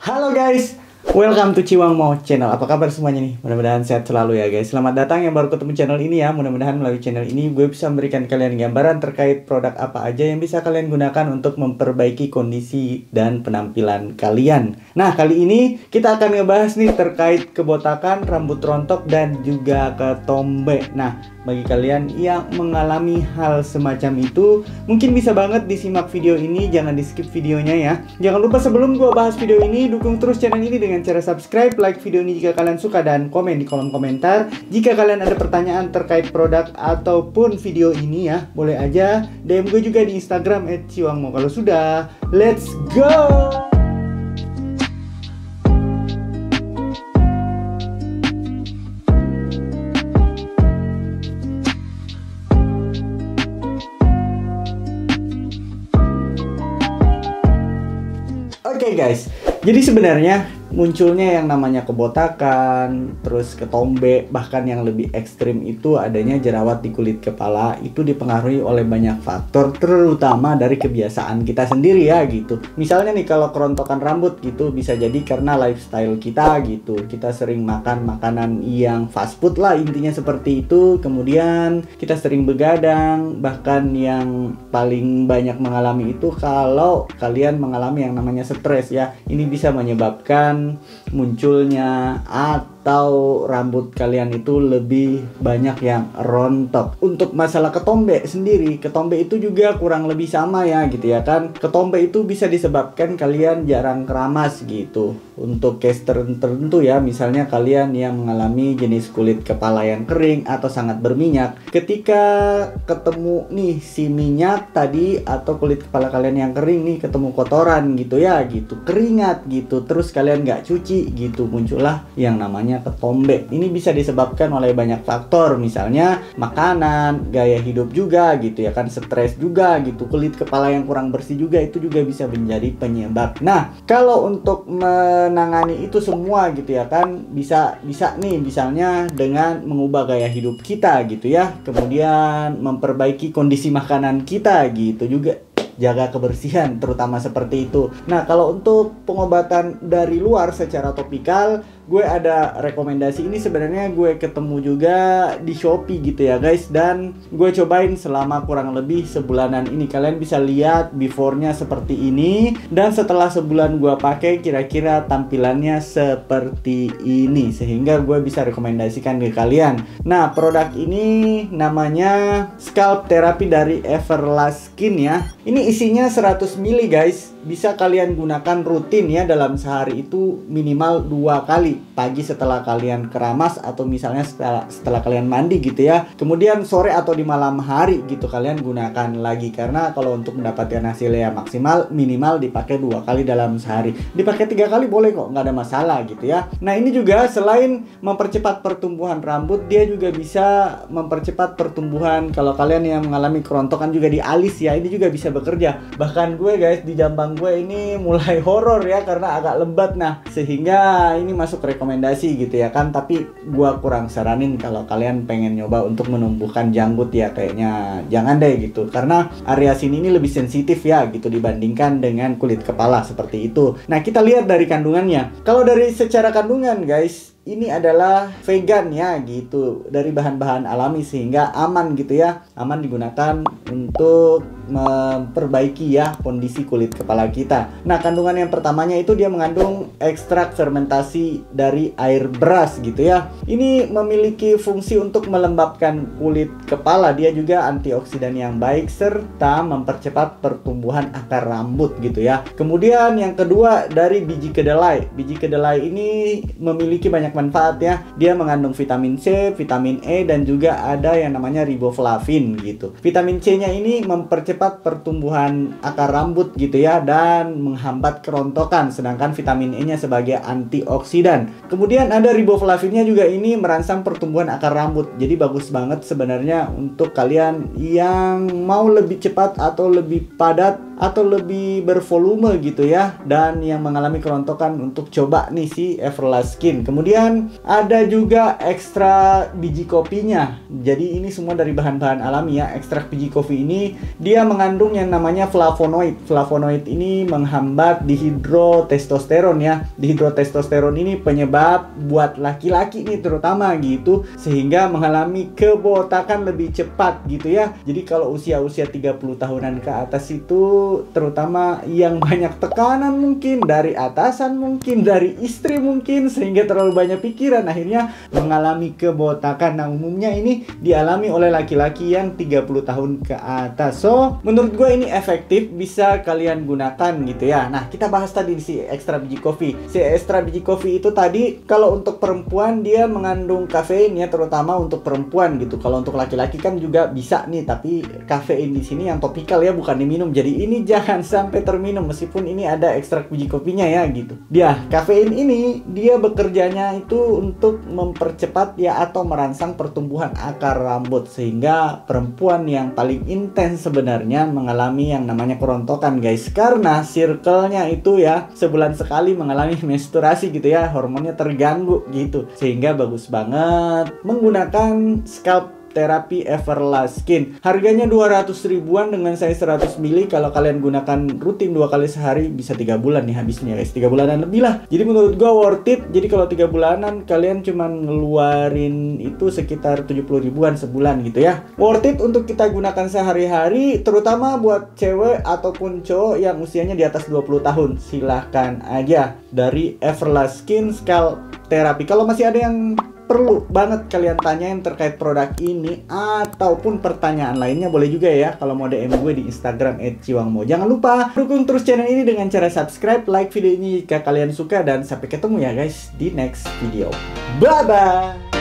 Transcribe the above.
Halo guys, welcome to Ciwangmo Channel. Apa kabar semuanya nih? Mudah-mudahan sehat selalu ya guys. Selamat datang yang baru ketemu channel ini ya. Mudah-mudahan melalui channel ini gue bisa memberikan kalian gambaran terkait produk apa aja yang bisa kalian gunakan untuk memperbaiki kondisi dan penampilan kalian. Nah, kali ini kita akan ngebahas nih terkait kebotakan, rambut rontok, dan juga ketombe. Nah, bagi kalian yang mengalami hal semacam itu, mungkin bisa banget disimak video ini, jangan di skip videonya ya. Jangan lupa sebelum gue bahas video ini, dukung terus channel ini dengan cara subscribe, like video ini jika kalian suka, dan komen di kolom komentar. Jika kalian ada pertanyaan terkait produk ataupun video ini ya, boleh aja DM gue juga di Instagram @ciwangmo. Kalau sudah, let's go! Oke guys, jadi sebenarnya munculnya yang namanya kebotakan, terus ketombe, bahkan yang lebih ekstrim itu adanya jerawat di kulit kepala. Itu dipengaruhi oleh banyak faktor, terutama dari kebiasaan kita sendiri ya gitu. Misalnya nih, kalau kerontokan rambut gitu bisa jadi karena lifestyle kita gitu. Kita sering makan makanan yang fast food lah, intinya seperti itu. Kemudian kita sering begadang, bahkan yang paling banyak mengalami itu kalau kalian mengalami yang namanya stres ya. Ini bisa menyebabkan munculnya atau rambut kalian itu lebih banyak yang rontok. Untuk masalah ketombe sendiri, ketombe itu juga kurang lebih sama ya gitu ya kan. Ketombe itu bisa disebabkan kalian jarang keramas gitu. Untuk case tertentu ya, misalnya kalian yang mengalami jenis kulit kepala yang kering atau sangat berminyak, ketika ketemu nih si minyak tadi atau kulit kepala kalian yang kering nih ketemu kotoran gitu ya gitu, keringat gitu, terus kalian nggak cuci gitu, muncullah yang namanya ketombe. Ini bisa disebabkan oleh banyak faktor, misalnya makanan, gaya hidup juga gitu ya kan, stres juga gitu, kulit kepala yang kurang bersih juga itu juga bisa menjadi penyebab. Nah, kalau untuk menangani itu semua gitu ya kan, bisa nih misalnya dengan mengubah gaya hidup kita gitu ya, kemudian memperbaiki kondisi makanan kita gitu juga, jaga kebersihan terutama seperti itu. Nah, kalau untuk pengobatan dari luar secara topikal, gue ada rekomendasi. Ini sebenarnya gue ketemu juga di Shopee gitu ya guys, dan gue cobain selama kurang lebih sebulanan ini. Kalian bisa lihat before-nya seperti ini, dan setelah sebulan gue pakai kira-kira tampilannya seperti ini, sehingga gue bisa rekomendasikan ke kalian. Nah, produk ini namanya Scalp Therapy dari Everlast Skin ya. Ini isinya 100 ml guys. Bisa kalian gunakan rutin ya, dalam sehari itu minimal 2 kali. Pagi setelah kalian keramas, atau misalnya setelah kalian mandi gitu ya. Kemudian sore atau di malam hari gitu kalian gunakan lagi. Karena kalau untuk mendapatkan hasilnya maksimal, minimal dipakai 2 kali dalam sehari. Dipakai 3 kali boleh kok, nggak ada masalah gitu ya. Nah, ini juga selain mempercepat pertumbuhan rambut, dia juga bisa mempercepat pertumbuhan kalau kalian yang mengalami kerontokan juga di alis ya. Ini juga bisa bekerja. Bahkan gue guys, di jambang gue ini mulai horor ya karena agak lebat. Nah, sehingga ini masuk rekomendasi gitu ya kan. Tapi gue kurang saranin kalau kalian pengen nyoba untuk menumbuhkan janggut ya, kayaknya jangan deh gitu, karena area sini ini lebih sensitif ya gitu dibandingkan dengan kulit kepala seperti itu. Nah, kita lihat dari kandungannya. Kalau dari secara kandungan guys, ini adalah vegan ya gitu, dari bahan-bahan alami sehingga aman gitu ya, aman digunakan untuk memperbaiki ya kondisi kulit kepala kita. Nah, kandungan yang pertamanya itu dia mengandung ekstrak fermentasi dari air beras gitu ya. Ini memiliki fungsi untuk melembabkan kulit kepala. Dia juga antioksidan yang baik serta mempercepat pertumbuhan akar rambut gitu ya. Kemudian yang kedua dari biji kedelai. Biji kedelai ini memiliki banyak manfaat ya. Dia mengandung vitamin C, vitamin E, dan juga ada yang namanya riboflavin gitu. Vitamin C-nya ini mempercepat pertumbuhan akar rambut gitu ya, dan menghambat kerontokan, sedangkan vitamin E-nya sebagai antioksidan. Kemudian ada riboflavinnya juga, ini merangsang pertumbuhan akar rambut. Jadi bagus banget sebenarnya untuk kalian yang mau lebih cepat atau lebih padat atau lebih bervolume gitu ya, dan yang mengalami kerontokan untuk coba nih si Everlast Skin. Kemudian Kemudian ada juga ekstrak biji kopinya. Jadi ini semua dari bahan-bahan alami ya. Ekstrak biji kopi ini dia mengandung yang namanya flavonoid. Flavonoid ini menghambat dihidrotestosteron ya. Dihidrotestosteron ini penyebab buat laki-laki nih terutama gitu, sehingga mengalami kebotakan lebih cepat gitu ya. Jadi kalau usia-usia 30 tahunan ke atas itu terutama yang banyak tekanan, mungkin dari atasan, mungkin dari istri mungkin, sehingga terlalu banyak pikiran akhirnya mengalami kebotakan. Nah, umumnya ini dialami oleh laki-laki yang 30 tahun ke atas. So, menurut gue ini efektif, bisa kalian gunakan gitu ya. Nah, kita bahas tadi si ekstra biji kopi. Si ekstra biji kopi itu tadi kalau untuk perempuan dia mengandung kafein ya, terutama untuk perempuan gitu. Kalau untuk laki-laki kan juga bisa nih, tapi kafein di sini yang topikal ya, bukan diminum. Jadi ini jangan sampai terminum meskipun ini ada ekstrak biji kopinya ya gitu. Dia kafein ini dia bekerjanya itu untuk mempercepat ya atau merangsang pertumbuhan akar rambut, sehingga perempuan yang paling intens sebenarnya mengalami yang namanya kerontokan guys, karena circle-nya itu ya sebulan sekali mengalami menstruasi gitu ya, hormonnya terganggu gitu, sehingga bagus banget menggunakan scalp terapi Everlast Skin. Harganya 200 ribuan dengan size 100 ml. Kalau kalian gunakan rutin 2 kali sehari bisa 3 bulan nih habisnya guys. 3 bulanan lebih lah. Jadi menurut gua worth it. Jadi kalau 3 bulanan kalian cuman ngeluarin itu sekitar 70 ribuan sebulan gitu ya. Worth it untuk kita gunakan sehari-hari, terutama buat cewek ataupun cowok yang usianya di atas 20 tahun. Silahkan aja dari Everlast Skin Scalp Therapy. Kalau masih ada yang perlu banget kalian tanyain terkait produk ini ataupun pertanyaan lainnya, boleh juga ya kalau mau DM gue di Instagram @ciwangmo. Jangan lupa dukung terus channel ini dengan cara subscribe, like video ini jika kalian suka, dan sampai ketemu ya guys di next video. Bye bye.